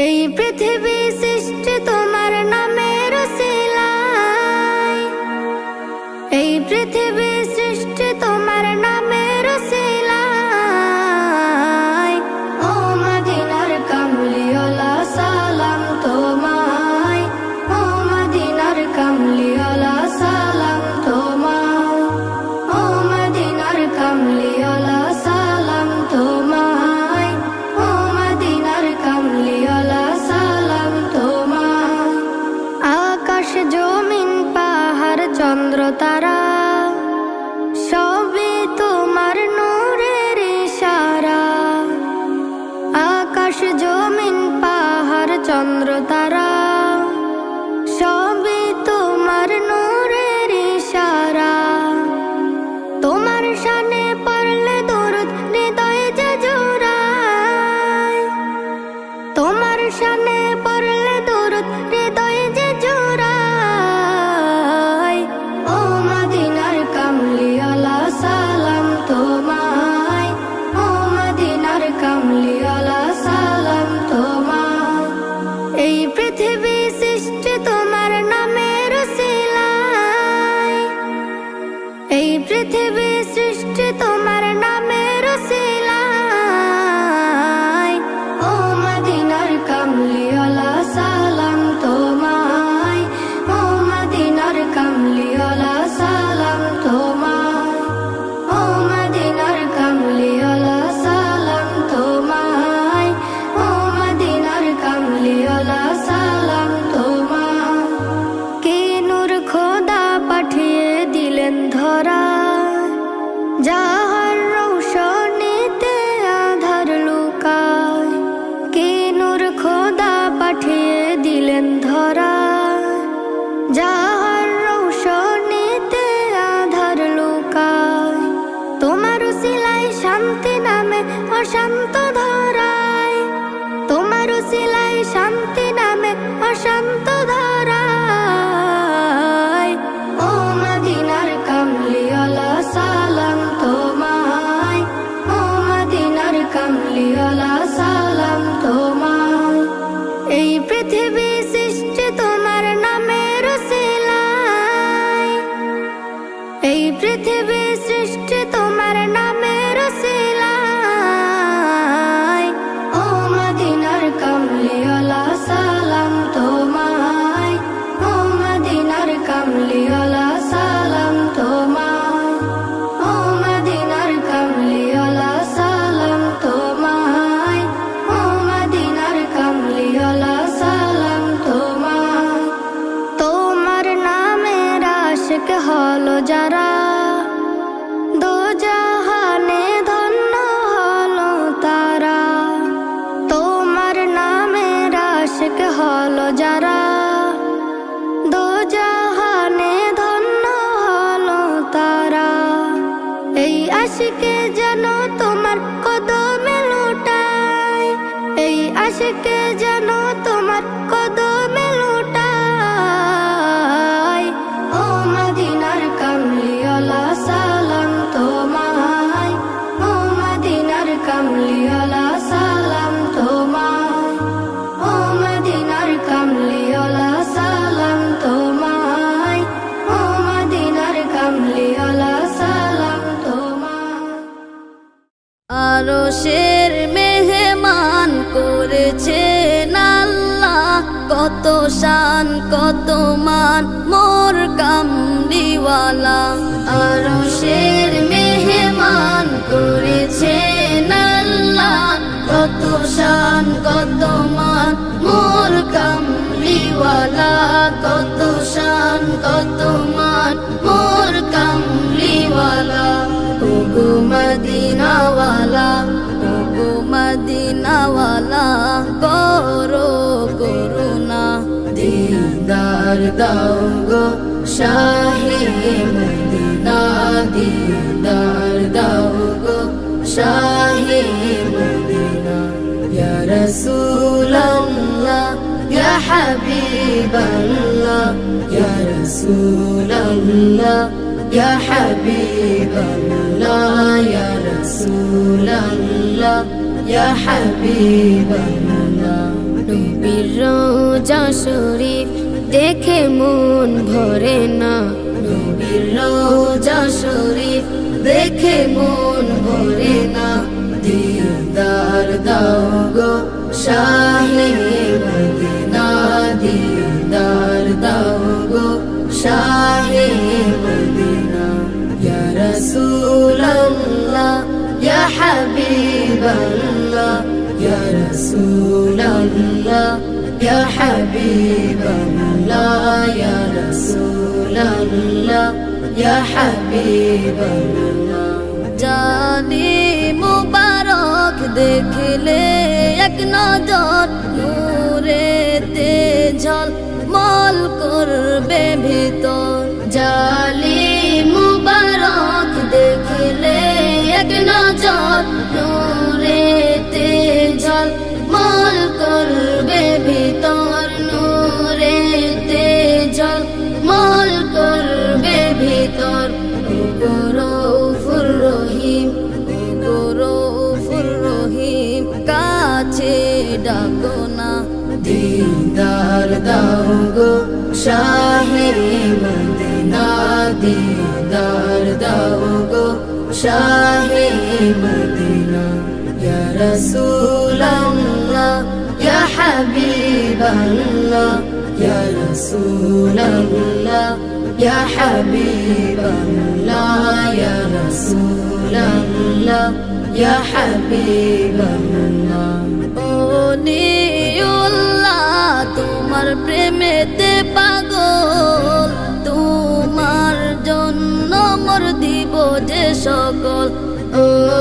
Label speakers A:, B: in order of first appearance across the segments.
A: এই পৃথিবী সৃষ্টি তোমার নামের উসিলায়, এই পৃথিবী সৃষ্টি তোমার নামের উসিলায়। ও মদিনার কামলিওয়ালা সালাম তোমায়, ও মদিনার কামলিওয়ালা সালাম তোমায়, ও মদিনার কামলিওয়ালা সালাম তোমায়, ও মদিনার কামলিওয়ালা সালাম তোমায়। আকাশ জমিন পাহাড় চন্দ্র তারা সবই তোমার নূরের ইশারা। আকাশ জমিন পাহাড় চন্দ্র তারা সবই তোমার নূরের ইশারা। তোমার শানে পড়লে দরুদ হৃদয়ে যে জোড়ায়, তোমার শানে পড়লে দরুদ হৃদয়ে যে জোড়ায়। ও মদিনার কামলিওয়ালা সালাম তোমায়, ও মদিনার কামলিওয়ালা সালাম তোমায়। এই পৃথিবী সৃষ্টি তোমার নামের উসিলায়, এই পৃথিবী সৃষ্টি তোমার নামের উসিলায়। ও মদিনার কামলিওয়ালা সালাম তোমায়, ও মদিনার কামলিওয়ালা সালাম তোমায়, ও মদিনার কামলিওয়ালা সালাম তোমায়, ও মদিনার কামলিওয়ালা সালাম তোমায়। কে নূর খোদা পাঠিয়ে দিলেন ধরা, যাহার রৌশনীতে আধার লুকায়। কে নূর খোদা পাঠিয়ে দিলেন ধরা, যাহার রৌশনীতে আধার লুকায়। তোমার উসিলায় শান্তি নামে অশান্ত ধরায়, তোমার উসিলায় শান্তি নামে অশান্ত ধরায়। ও মদিনার কামলিওয়ালা সালাম তোমায়, ও মদিনার কামলিওয়ালা সালাম তোমায়। এই পৃথিবী সৃষ্টি তোমার নামের উসিলায়, এই পৃথিবী সৃষ্টি তোমার নামের উসিলায়। ও মদিনার কামলিওয়ালা সালাম তোমায়, ও মদিনার কামলিওয়ালা সালাম তোমায়, ও মদিনার কামলিওয়ালা সালাম তোমায়, ও মদিনার কামলিওয়ালা সালাম তোমায়। তোমার নামের আশিক হলো যারা, দোজাহানে ধন্য হলো তারা। তোমার নামের আশিক হলো যারা, দোজাহানে ধন্য হলো তারা। এই আশিকে যেন তোমার কদমে লুটায়, এই আশিকে যেন তোমার কদমে লুটায়। ও মদিনার কামলিওয়ালা সালাম তোমায়, ও মদিনার কামলিওয়ালা সালাম তোমায়, ও মদিনার কামলিওয়ালা সালাম তোমায়, ও মদিনার কামলিওয়ালা সালাম তোমায়।
B: আরশের মেহমান করেছেন আল্লাহ, কত শান কত মান মোর কামলিওয়ালা। আরশের মেহমান করেছেন আল্লাহ, কত শান কত মান মোর কামলিওয়ালা, কত শান কত মান মোর কামলিওয়ালা। ওগো মদিনাওয়ালা, ওগো মদিনাওয়ালা, করো করুণা দিদার দাও গো শাহে মদিনা, দিদার দাও গো শাহে মদিনা। ইয়া রাসূলাল্লাহ ইয়া হাবিবাল্লাহ, ইয়া রাসূলাল্লাহ ইয়া হাবিবাল্লাহ, ইয়া রাসূলাল্লাহ ইয়া হাবিবাল্লাহ।
A: রোজা শরীফ দেখে মন ভরে না,
B: নবীর রোজা শরীফ দেখে মন ভরে না, দিদার দাও গো শাহে মদিনা, দিদার দাও গো শাহে মদিনা। ইয়া রাসূলাল্লাহ ইয়া হাবিবাল্লাহ, ইয়া রাসূলাল্লাহ ইয়া হাবিবাল্লাহ, ইয়া রাসূলাল্লাহ ইয়া হাবিবাল্লাহ। জানি মুবারক দেখলে এক নজর, নূরেতে ঝলমল করবে ভিতর। জালি মুবারক দেখলে এক নজর, নূরেতে ঝলমল করবে ভিতর, নূরেতে ঝলমল করবে ভিতর। রউফুর রহিম, রউফুর রহিম, কাছে ডাকো না, দিদার দাও গো শাহে মদিনা, দিদার দাও গো শাহে মদিনা। ইয়া রাসূলাল্লাহ ইয়া হাবিবাল্লাহ, ইয়া রাসূলাল্লাহ ইয়া হাবিবাল্লাহ, ইয়া রাসূলাল্লাহ ইয়া হাবিবাল্লাহ। ওলিউল্লাহ তোমার প্রেমেতে পাগল, তোমার জন্য মোর দিব যে সকল।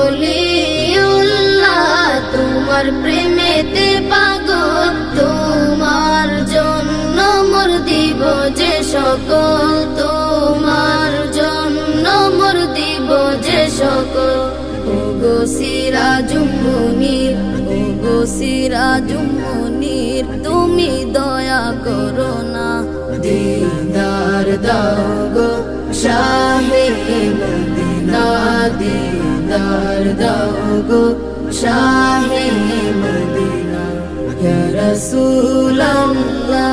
B: ওলিউল্লাহ তোমার প্রেমেতে পাগল, তোমার জন্য মোর দিব যে সকল, তোমার জন্য মোর দিব যে সকল। ওগো সিরাজুম মুনির, ওগো সিরাজুম মুনির, তুমি দয়া করো না, দিদার দাও গো শাহে মদিনা, দিদার দাও গো শাহে মদিনা। ইয়া রাসূলাল্লাহ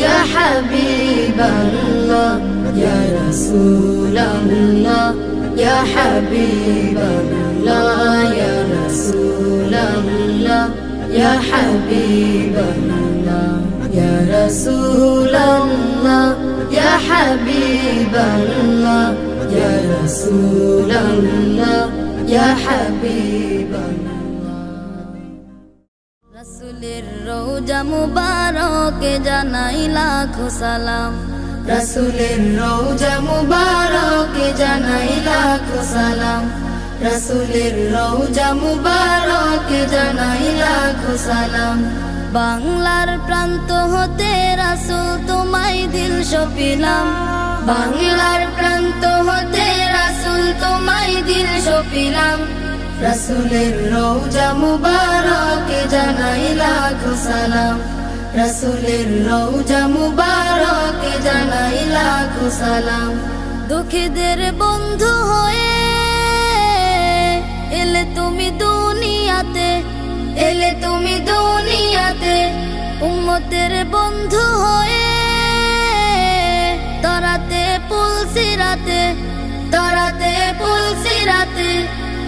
B: ইয়া হাবিবাল্লাহ, ইয়া রাসূলাল্লাহ ইয়া হাবিবাল্লাহ, ইয়া রাসূলাল্লাহ ইয়া হাবিবাল্লাহ, ইয়া রাসূলাল্লাহ ইয়া হাবিবাল্লাহ, ইয়া রাসূলাল্লাহ ইয়া হাবিবাল্লাহ। রাসূলের রওজা মুবারকে জানাই লাখো সালাম, রাসূলের রওজা মুবারকে জানাই লাখো সালাম, রাসূলের রওজা মুবারকে জানাই লাখো সালাম। বাংলার প্রান্ত হতে রাসূল তোমায় দিল সপিলাম, বাংলার প্রান্ত হতে রাসূল তোমায় দিল সপিলাম। রাসূলের রওজা মুবারকে জানাই লাখো সালাম, রাসূলের রওজা মুবারকে জানাই লাখো সালাম। দুঃখীদের বন্ধু হয়ে এলে তুমি দুনিয়াতে, এলে তুমি দুনিয়াতে। উম্মতের বন্ধু হয়ে তরাতে পুলসিরাতে, তরাতে পুলসিরাতে।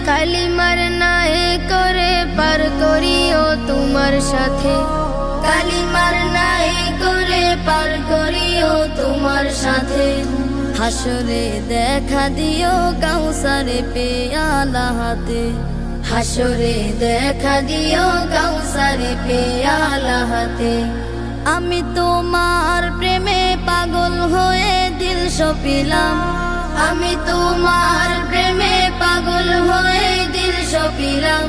B: কালিমার নায়ে করে পার করিও তোমার সাথে, কালিমার নায়ে করে পার করিও তোমার সাথে। হাসরে দেখা দিও কাউসারে পেয়ালা হাতে, হাসরে দেখা দিও কাউসারে পেয়ালা হাতে। আমি তোমার প্রেমে পাগল হয়ে দিল সপিলাম, আমি তোমার প্রেমে পাগল হয়ে দিল সপিলাম।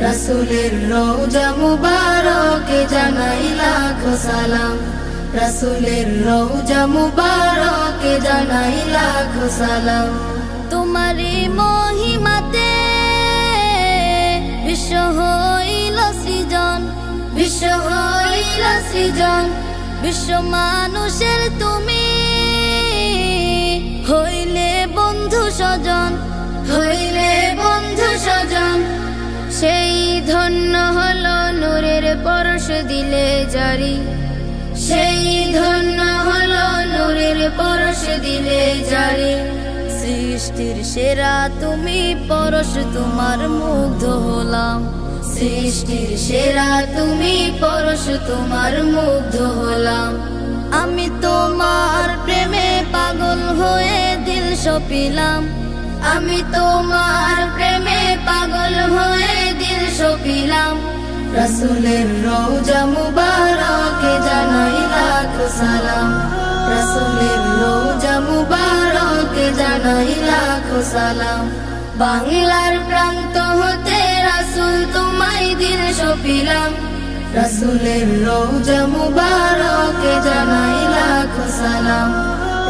B: রাসূলের রওজা মুবারকে জানাই লাখো সালাম, রাসূলের রওজা মুবারকে জানাই লাখো সালাম। তোমারই মহিমাতে বিশ্ব হইল সৃজন, বিশ্ব হইল সৃজন। বিশ্ব মানুষের তুমি হইলে বন্ধু স্বজন, হইলে বন্ধু স্বজন। সেই ধন্য হলো নূরের পরশ দিলে জারি, সেই ধন্য হলো নূরের পরশ দিলে জারি। সৃষ্টির সেরা তুমি পরশ তোমার মুগ্ধ হলাম, সৃষ্টির সেরা তুমি পরশ তোমার মুগ্ধ হলাম। আমি তোমার প্রেমে পাগল হয়ে দিল সপিলাম, আমি তোমার প্রেমে পাগল হয়ে দিল সপিলাম। রাসূলের রওজা মুবারকে জানাই লাখ সালাম, রাসূলের রওজা মুবারকে জানাই লাখ সালাম। বাংলার প্রান্ত হতে রাসূল তোমায় দিল সপিলাম, রাসূলের রওজা মুবারকে জানাই লাখ সালাম,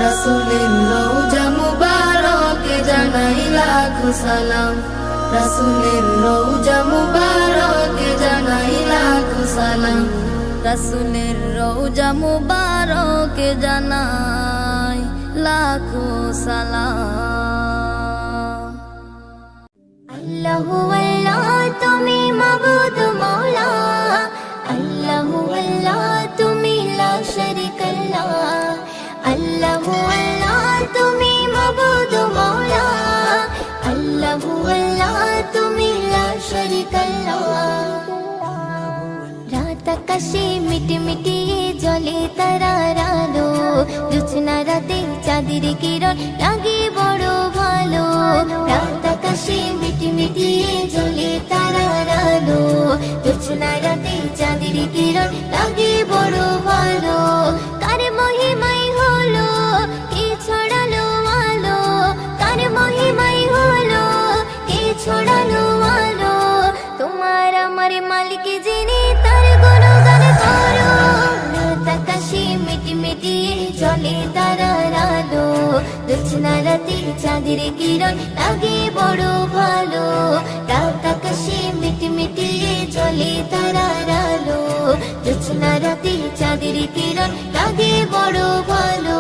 B: রাসূলের রওজা মুবারকে জানাই লাখ সালাম, রাসূলের রওজা মুবারকে জানাই লাখ সালাম, রাসূলের রওজা মুবারকে জানাই লাখ সালাম।
C: আল্লাহু আল্লাহ তুমি মাবুদ মওলা, আল্লাহু আল্লাহ তুমি লা শারীকা লাহ, আল্লাহু আল্লাহ তুমি মাবুদ মওলা, আল্লাহু আল্লাহ তুমি লা শারীকা লাহ। রাত আকাশে মিটমিটিয়ে জ্বলে তারার আলো, জোছনা রাতে চাঁদের কিরণ লাগে বড় ভালো। রাত আকাশে মিটমিটিয়ে জ্বলে তারার আলো, জোছনা রাতে চাঁদের কিরণ লাগে বড় ভালো। কার মহিমাই হলো কে ছড়ালো আলো, কার মহিমাই হলো কে ছড়ালো আলো। তোমার আমার মালিক যিনি তার গুণগান করো। রাত আকাশে মিটমিটিয়ে জ্বলে তারার আলো, জোছনা রাতে চাঁদের কিরণ লাগে বড় ভালো। রাত আকাশে মিটমিটিয়ে জ্বলে তারার আলো, জোছনা রাতে চাঁদের কিরণ লাগে বড় ভালো।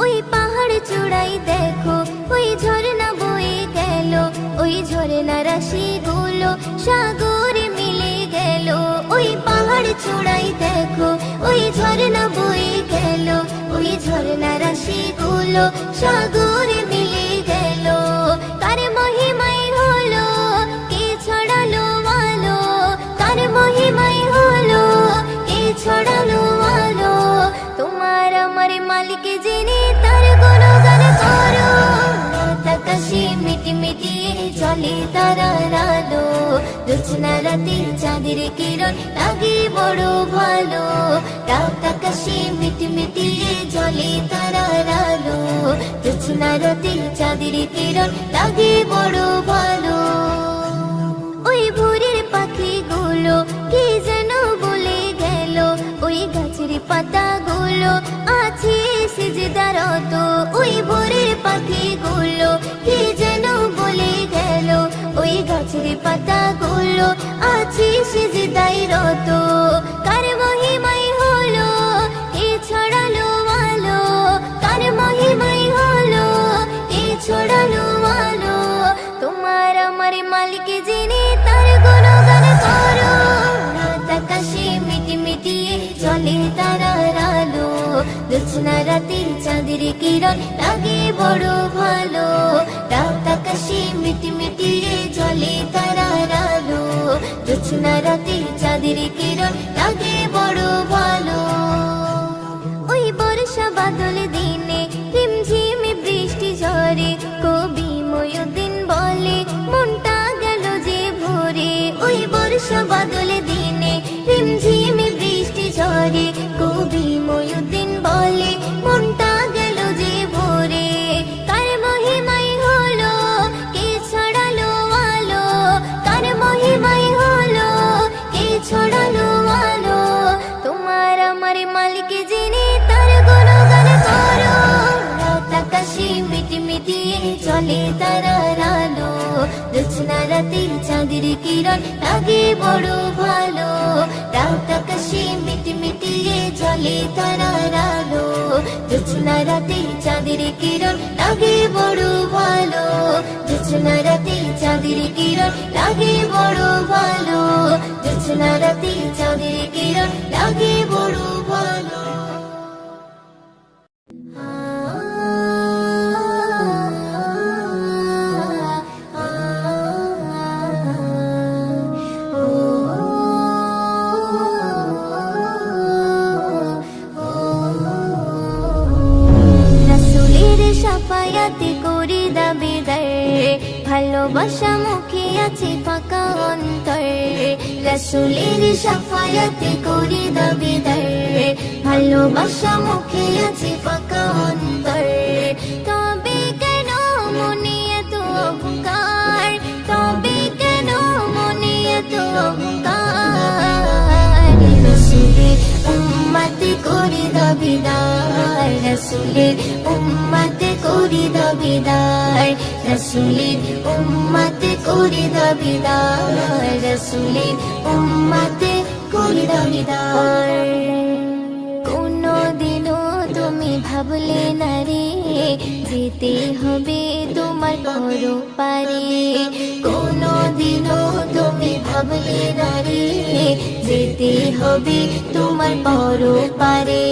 C: ওই পাহাড় চূড়াই দেখো ওই ঝর্ণা বয়ে গেল, ওই ঝর্ণা রাশি গুলো সাগরে মিলে গেল। ওই পাহাড় চূড়াই দেখো ওই ঝর্ণা বয়ে গেল, ওই ঝর্ণা রাশি গুলো সাগরে মিলে গেল। কার মহিমাই হলো কে ছড়ালো আলো, কার মহিমাই হলো কে ছড়ালো আলো। তোমার আমার মালিক যিনি তার গুণগান করো। রাত আকাশে মিটমিটিয়ে জ্বলে তারার আলো, জোছনা রাতে চাঁদের কিরণ লাগে বড় ভালো। রাত আকাশে মিটমিটিয়ে জ্বলে তারার আলো, জোছনা রাতে চাঁদের কিরণ লাগে বড় ভালো। ওই ভোরের পাখিগুলো কি যেন বলে গেল, ওই গাছের পাতাগুলো আছে সিজদারত। ওই ভোরের পাখিগুলো কি যেন বলে গেল, ওই গাছের পাতাগুলো আছে সিজদায় রত। কার মহিমাই হলো কে ছড়ালো আলো, কার মহিমাই হলো কে ছড়ালো আলো। তোমার আমার মালিক যিনি তার গুণগান করো। রাত আকাশে মিটমিটিয়ে জ্বলে তারার আলো, জোছনা রাতে চাঁদের কিরণ লাগে বড় ভালো। রাত আকাশে মিটমিটিয়ে জ্বলে তারার আলো, জোছনা রাতে চাঁদের কিরণ লাগে বড় ভালো। ওই বর্ষা বাদল দিনে ঝিমঝিমে বৃষ্টি ঝরে, কবি ময়ূরদিন বলে মনটা গেল যে ভরে। ওই বর্ষা বাদল দিনে ঝিমঝিমে বৃষ্টি ঝরে, কবি ময়ূরদিন বলে মনটা গেল যে ভরে। কার মহিমাই হলো কে ছড়ালো আলো, কার মহিমাই হলো কে ছড়ালো আলো। তোমার আমার মালিক যিনি তার গুণগান করো। রাত আকাশে মিটমিটিয়ে জ্বলে তারার আলো, জোছনা রাতে চাঁদের কিরণ লাগে বড় ভালো। রাত আকাশে মিটমিটিয়ে জ্বলে তারার আলো, জোছনা রাতে চাঁদের কিরণ লাগে বড় ভালো। জোছনা রাতে চাঁদের কিরণ লাগে বড় ভালো, জোছনা রাতে চাঁদের কিরণ লাগে বড় ভালোবাসা মুখে আছে ফাঁকা অন্তর রাসূলের শাফায়াতে করি দাবিদার ভালোবাসা মুখে আছে ফাঁকা অন্তর তবে কেন মনে এত অহংকার তবে কেন মনে এত অহংকার রাসূলের উম্মতে করি দাবিদার রাসূলের উম্মতে করি দাবিদার রাসূলের উম্মতে করি দাবিদার রাসূলের উম্মতে করি দাবিদার কোনদিনও তুমি ভাবলে না রে যেতে হবে তোমার পরপারে কোনদিনও তুমি ভাবলে না রে যেতে হবে তোমার পরপারে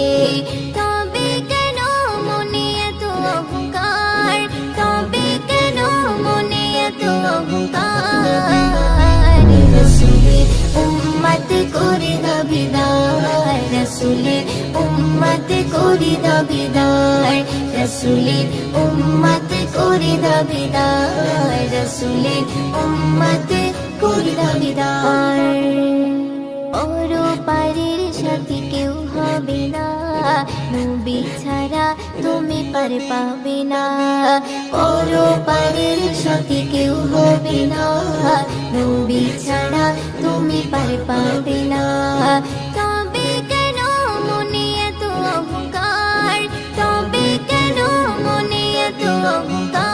C: তবে কেন মনে এত অহংকার তবে কেন মনে এত অহংকার রাসূলের উম্মতে করি দাবিদার রাসূলের উম্মতে করি দাবিদার রাসূলের উম্মতে করি দাবিদার রাসূলের উম্মতে করি দাবিদার পরপারের সাথী কেউ হবে না নবী ছাড়া তুমি পার পাবে না পরপারের সাথী কেউ হবে না নবী ছাড়া তুমি পার পাবে না তবে কেন মনে এত অহংকার তবে কেন মনে এত অহংকার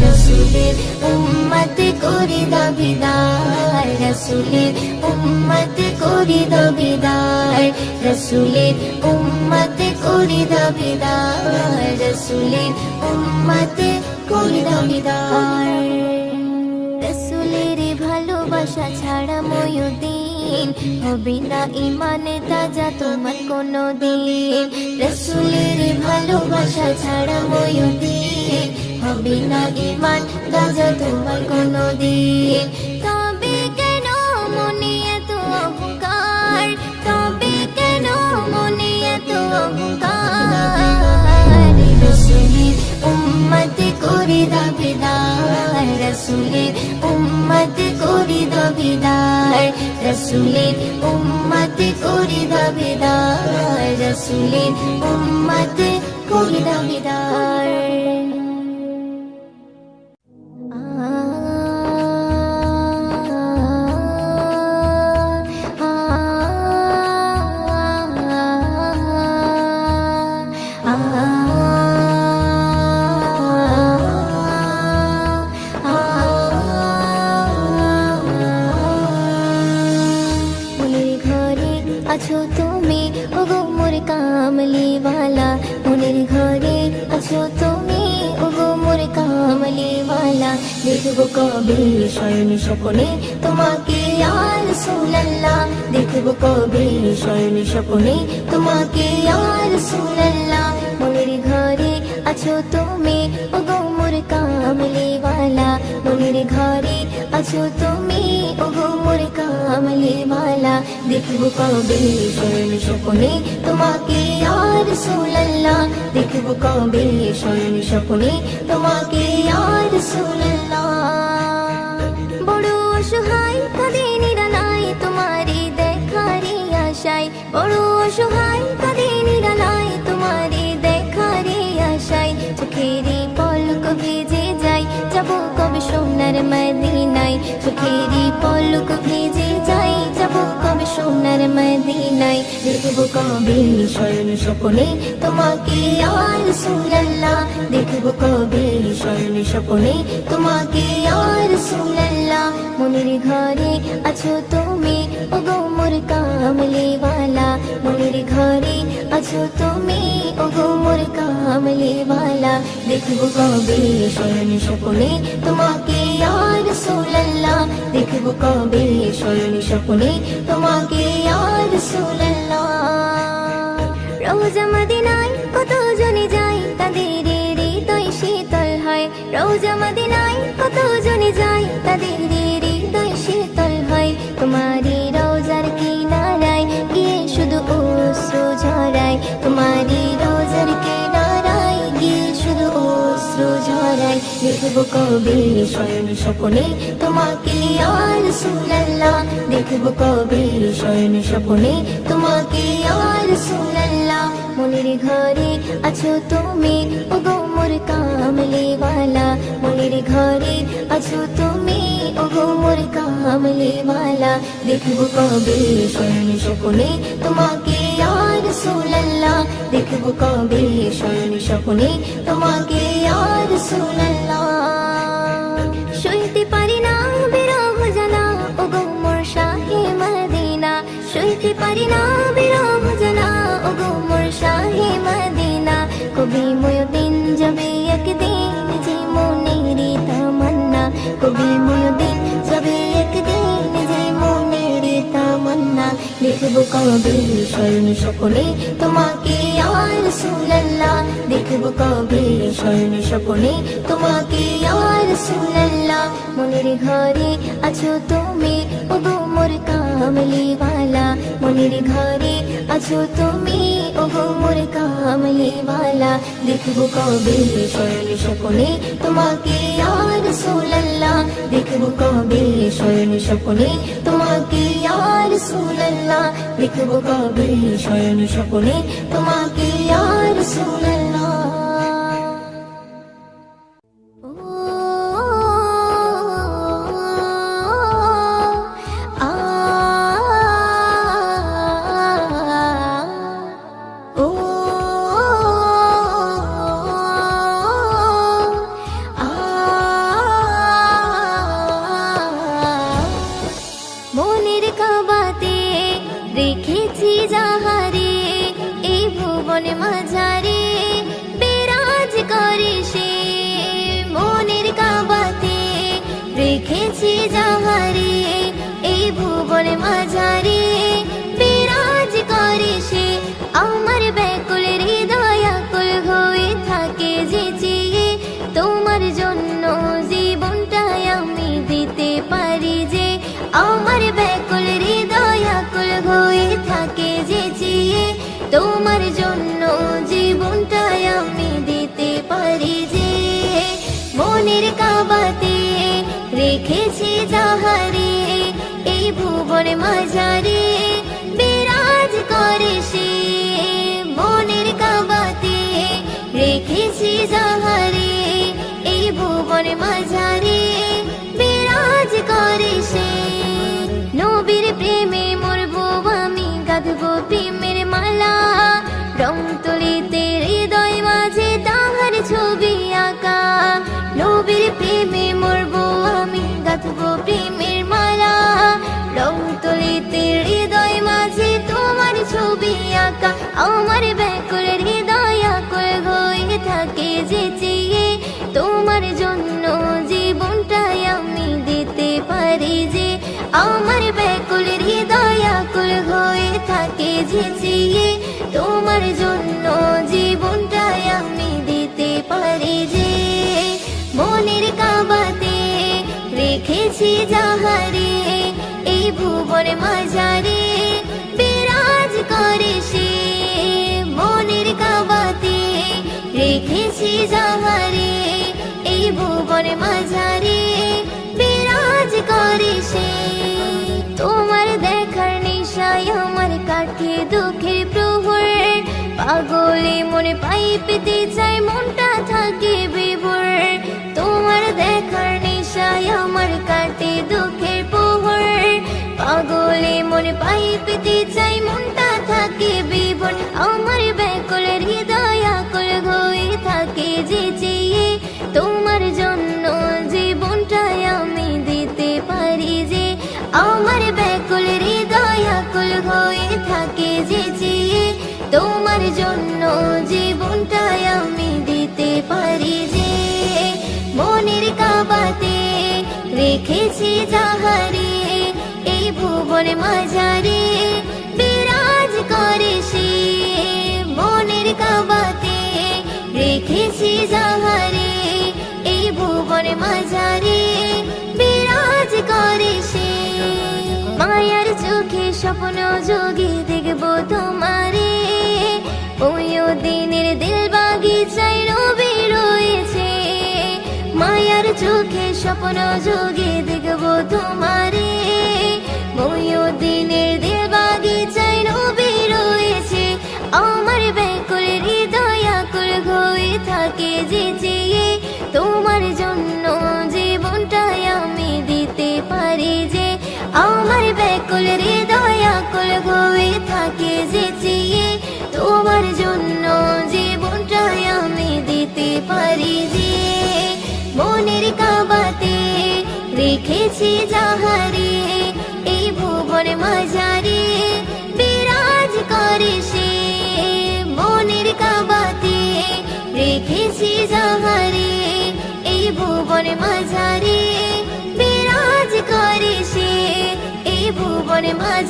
C: রাসূলের উম্মতে করি দাবিদার রাসূলের উম্মতে করি দাবিদার রাসূলের উম্মতে করি দাবিদার রাসূলের উম্মতে করি দাবিদার রাসূলের ভালোবাসা ছাড়া ময়ূদিন হবে না ইমানে তাজা তোমার কোনো দিন রাসূলের ভালোবাসা ছাড়া ময়ূদিন হবে না ইমান তাজা তোমার কোনো দিন তবে কেন মনে এত অহংকার তবে কেন মনে এত অহংকার রাসূলের উম্মতে করি দাবিদার রাসূলের উম্মতে করি দাবিদার রাসূলের উম্মতে করি দাবিদার রাসূলের উম্মতে করি দাবিদার আছো তুমি ওগো মোর কামলিওয়ালা মনের ঘরে আছো তুমি ওগো মোর কামলিওয়ালা দেখবো কবে শয়ন স্বপ্নে তোমাকে ইয়া রাসূলুল্লাহ দেখবো কবে শয়ন স্বপ্নে তোমাকে ইয়া রাসূলুল্লাহ মনের ঘরে আছো তুমি ওগো মোর কামলিওয়ালা মনের ঘরে আছো তুমি ওগো মোর কামলিওয়ালা দেখবো কবে শয়ন স্বপ্নে তোমাকে ইয়া রাসূলুল্লাহ দেখবো কবে শয়ন স্বপ্নে তোমাকে ইয়া রাসূলুল্লাহ বড় অসহায় কাঁদে নিরালায় তোমারে দেখারে আশায় বড় অসহায় কাঁদে নিরালায় তোমারে দেখারে আশায় চোখেরই পলক ভেজে যায় যাবো কবে সোনার মদিনায় চোখেরই পলক ভেজে যায় যাবো কবে সোনার মদিনায় দেখবো কবে শয়ন স্বপ্নে তোমাকে ইয়া রাসূলুল্লাহ দেখবো কবে শয়ন স্বপ্নে তোমাকে ইয়া রাসূলুল্লাহ মনের ঘরে আছো তুমি ওগো মোর কামলিওয়ালা মনের ঘরে আছো তুমি ওগো মোর কামলিওয়ালা দেখবো কবে শয়ন স্বপ্নে তোমাকে ইয়া রাসূলুল্লাহ দেখবো কবে শয়ন স্বপ্নে তোমাকে ইয়া রাসূলুল্লাহ রওজা মদিনায় কত জনে যায় তাদের হৃদয় শীতল হয় রওজা মদিনায় কত জনে যায় তাদের হৃদয় শীতল হয় তোমারি রওজার কিনারায় গিয়ে শুধু অশ্রু ঝরায় তোমারি রওজার কিনারায় গিয়ে শুধু অশ্রু ঝরায় দেখব কবে শয়ন স্বপ্নে তোমাকে ইয়া রাসূলুল্লাহ, দেখব কবে শয়ন স্বপ্নে তোমাকে ইয়া রাসূলুল্লাহ। মনের ঘরে আছো তুমি ওগো মোর কামলিওয়ালা, মনের ঘরে আছো তুমি ওগো মোর কামলিওয়ালা, দেখব কবে শয়ন স্বপ্নে তোমাকে ইয়া রাসূলুল্লাহ, দেখব কবে শয়ন স্বপ্নে তোমাকে ইয়া রাসূলুল্লাহ। সইতে পারি না বিরহ জ্বালা ওগো মোর শাহে মদিনা, সইতে পারি না বিরহ জ্বালা ওগো মোর শাহে মদিনা। কবি মুয়ুদ্দিন যাবে একদিন যে মনের তামান্না, কবি মুয়ুদ্দিন যাবে একদিন যে মনের তামান্না। দেখব কবে শয়ন স্বপ্নে তোমাকে ইয়া রাসূলুল্লাহ, দেখব কবে শয়ন স্বপ্নে তোমাকে ইয়া রাসূলুল্লাহ। মনের ঘরে আছো তুমি ওগো মোর কামলিওয়ালা, মনের ঘরে আছো তুমি ওগো মোর কামলিওয়ালা, দেখব কবে শয়ন স্বপ্নে তোমাকে ইয়া রাসূলুল্লাহ, দেখব কবে শয়ন স্বপ্নে তোমাকে ইয়া রাসূলুল্লাহ, দেখব কবে শয়ন স্বপ্নে তোমাকে ইয়া রাসূলুল্লাহ। মনের কাবাতে রেখেছি যাহারে এই ভুবন মাঝারে বিরাজ করে সে, মনের কাবাতে রেখেছি যাহারে এই ভুবন মাঝারে বিরাজ করে সে। আমার ব্যাকুল হৃদয় আকুল হয়ে থাকে যে চেয়ে তোমার জন্য জীবনটাই আমি দিতে পারি যে, আমার ব্যাকুল হৃদয় আকুল হয়ে থাকে যে চেয়ে তোমার জন্য জীবনটাই আমি দিতে পারি যে। মনের কাবাতে রেখেছি যাহারে এই ভুবন মাঝারে বিরাজ করে সে, মনের কাবাতে রেখেছি যাহারে এই ভুবন মাঝারে বিরাজ করে সে। নবীর প্রেমে মরবো আমি গাঁথবো প্রেমের মালা, রং তুলিতে হৃদয় মাঝে তাহার ছবি আঁকা। নবীর প্রেমে মরবো আমি গাঁথবো প্রেমের মালা, রং তুলিতে হৃদয় মাঝে তোমার ছবি আঁকা। আমার ব্যাকুল হৃদয় আকুল হয়ে থাকে যে চেয়ে তোমার জন্য জীবনটাই আমি দিতে পারি যে, আমার ব্যাকুল হৃদয় আকুল হয়ে থাকে যে চেয়ে তোমার জন্য জীবনটাই আমি দিতে পারি যে। মনের কাবাতে রেখেছি যাহারে এই ভুবন মাঝারে বিরাজ করে সে, মনের কাবাতে রেখেছি যাহারে এই ভুবন মাঝারে বিরাজ করে সে। তোমার দেখার নেশায় আমার কাটে দুঃখের প্রহর, পাগলে মনে পাই পেতে চাই মনটা থাকে বিভোর। তোমার দেখার নেশায় আমার কাটে দুঃখের প্রহর, পাগলে মনে পাই পেতে চাই মনটা থাকে বিভোর। আমার ব্যাকুল হৃদয় আকুল হয়ে থাকে যে চেয়ে তোমার জন্য জীবনটাই আমি দিতে পারি যে, আমার ব্যাকুল হৃদয় আকুল হয়ে থাকে যে চেয়ে তোমার জন্য জীবনটাই আমি দিতে পারি যে। মনের কাবাতে রেখেছি যাহারে এই ভুবন মাঝারে বিরাজ করে সে, মনের কাবাতে রেখেছি যাহারে এই ভুবন মাঝারে বিরাজ করে সে। মায়ার চোখে স্বপ্ন যোগে দেখবো তোমারে, ওই দিনের দিল বাগিচায় রবি রয়েছে। মায়ার চোখে স্বপ্ন যোগে দেখবো তোমারে ময়ূরদিনের দিল বাগিচায় নবী রয়েছে আমার ব্যাকুল হৃদয় আকুল হয়ে থাকে যে চেয়ে তোমার জন্য জীবনটাই আমি দিতে পারি যে আমার ব্যাকুল হৃদয় আকুল হয়ে থাকে যে চেয়ে তোমার জন্য জীবনটাই আমি দিতে পারি যে মনের কাবাতে রেখেছি যাহারে এই ভুবন মাঝারে বিরাজ করে সে মনের কাবাতে রেখেছি যাহারে এই ভুবন মাঝারে বিরাজ করে সে এই ভুবন মাঝারে